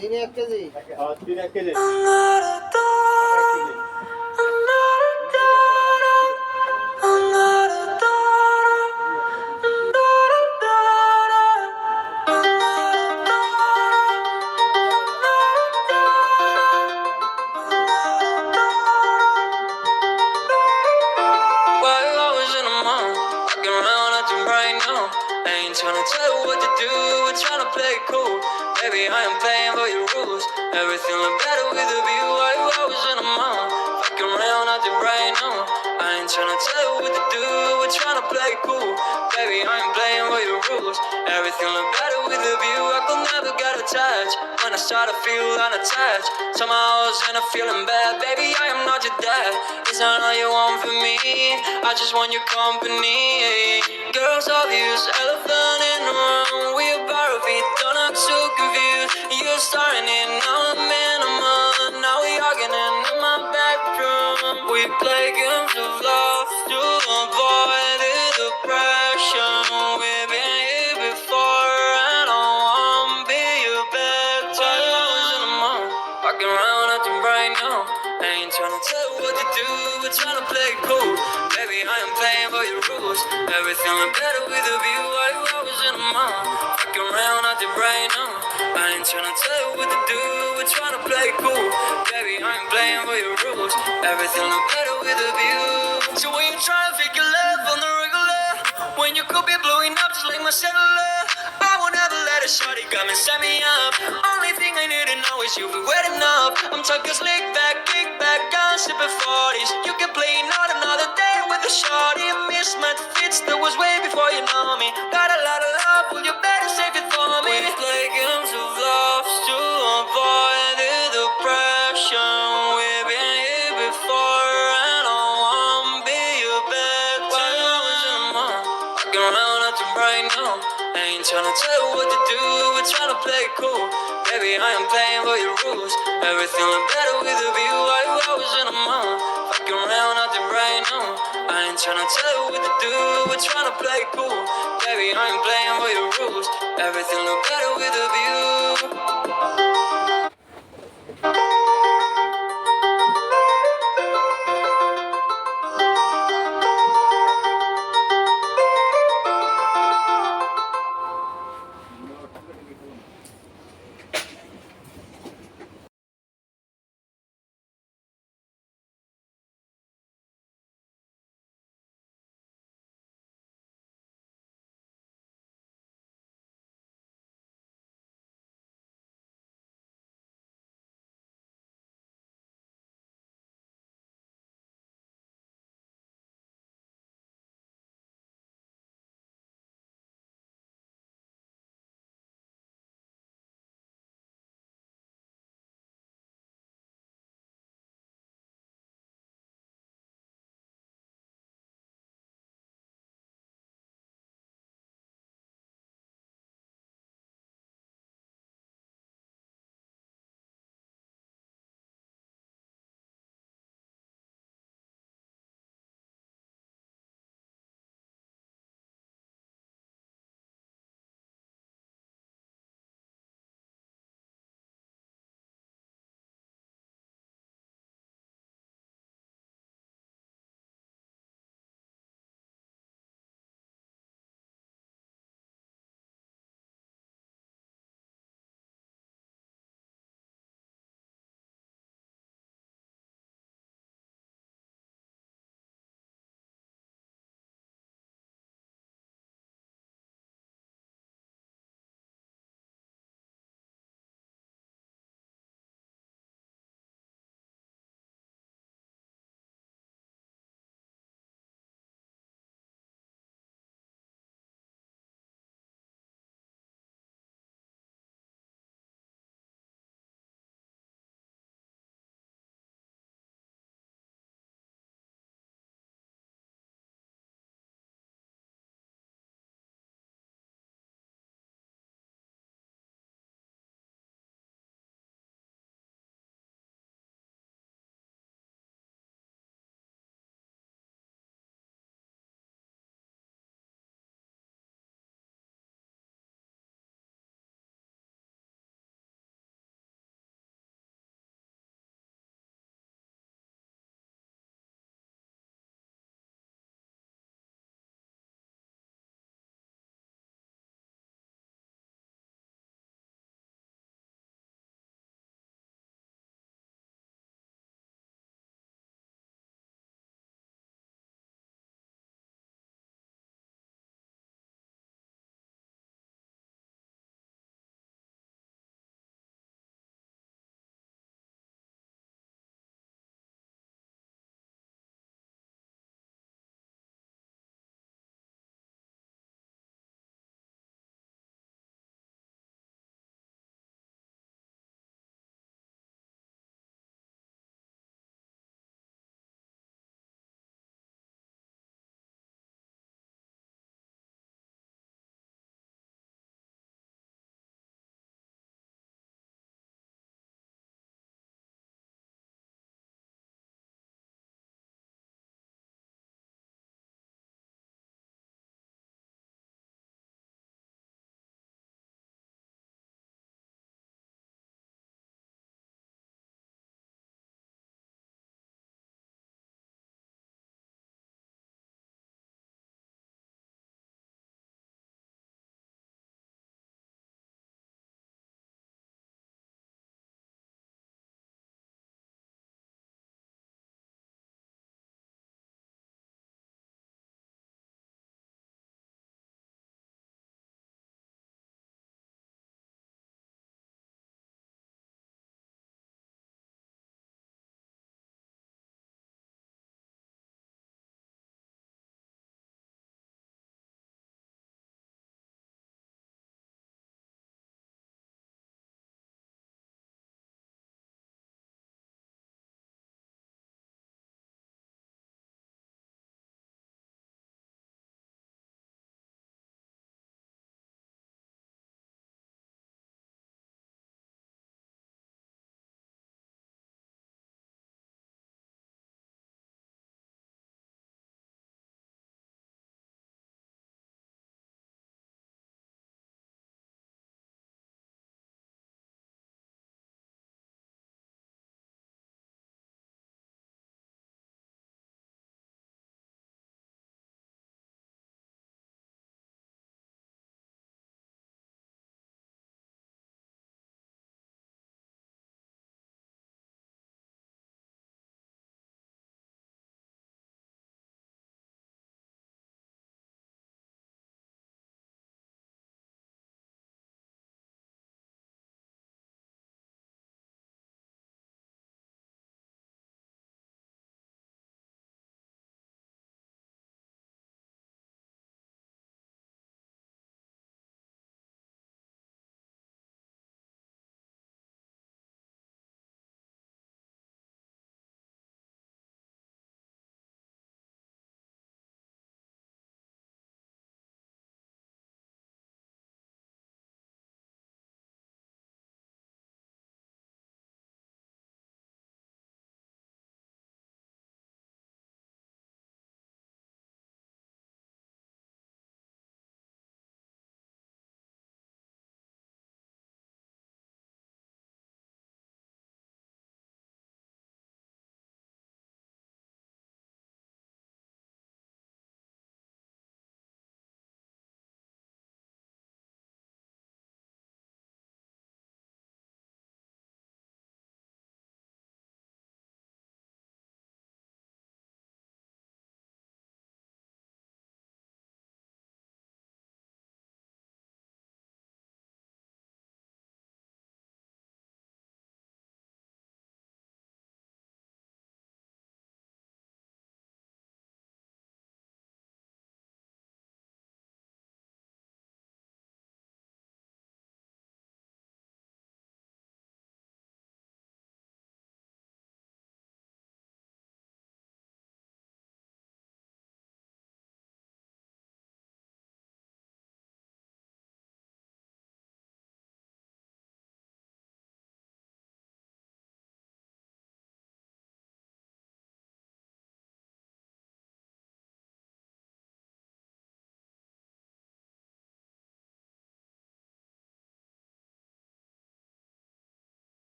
চিনি 1 কেজি। হ্যাঁ, 1 KG. Tryna tell you what to do, we're tryna play it cool. Baby, I am playing for your rules. Everything look better with a view. Why you always in a mind? Fucking around, I do right now. I ain't tryna tell you what to do, we're tryna play it cool. Baby, I am playing for your rules. Everything look better with a view. I could never get attached. When I start to feel unattached, somehow I was in a feeling bad. Baby, I am not your dad. It's not all you want from me. I just want your company. Girls obvious, elephant in the room. We about to be don't act so confused. You're starting it, now I'm in a month. Now we arguing in my bedroom. We play games of love to avoid the depression. We've been here before, and I wanna be your bed. 12 hours in a month, walking around acting right now. I ain't tryna tell you what to do, we're tryna play it cool. Baby, I am playing for your rules. Everything look better with a view. Why you always in a mind? Fucking around, I did right now. I ain't tryna tell you what to do. We're tryna play it cool. Baby, I ain't playing for your rules. Everything look better with a view. So when you try to fake your love on the regular, when you could be blowing up just like my cellular, I won't ever let a shorty come and set me up. Only thing I need to know is you be wet enough. I'm talking slick back, kick back, gun sipping 40s. You can play not another day with a shorty. Mismatch fits that was way before you know me. Got a lot of love, well you better save it for me. We play games of love to avoid the depression. We've been here before, and I wanna be your bed. 12 hours in a month, walking around acting right now. I ain't tryna tell you what to do, we're tryna play it cool. Baby, I am playing for your rules. Everything look better with a view. Why you always in a mind? Fucking around acting right now. I ain't tryna tell you what to do, we're tryna play it cool. Baby, I ain't playing for your rules. Everything look better with a view.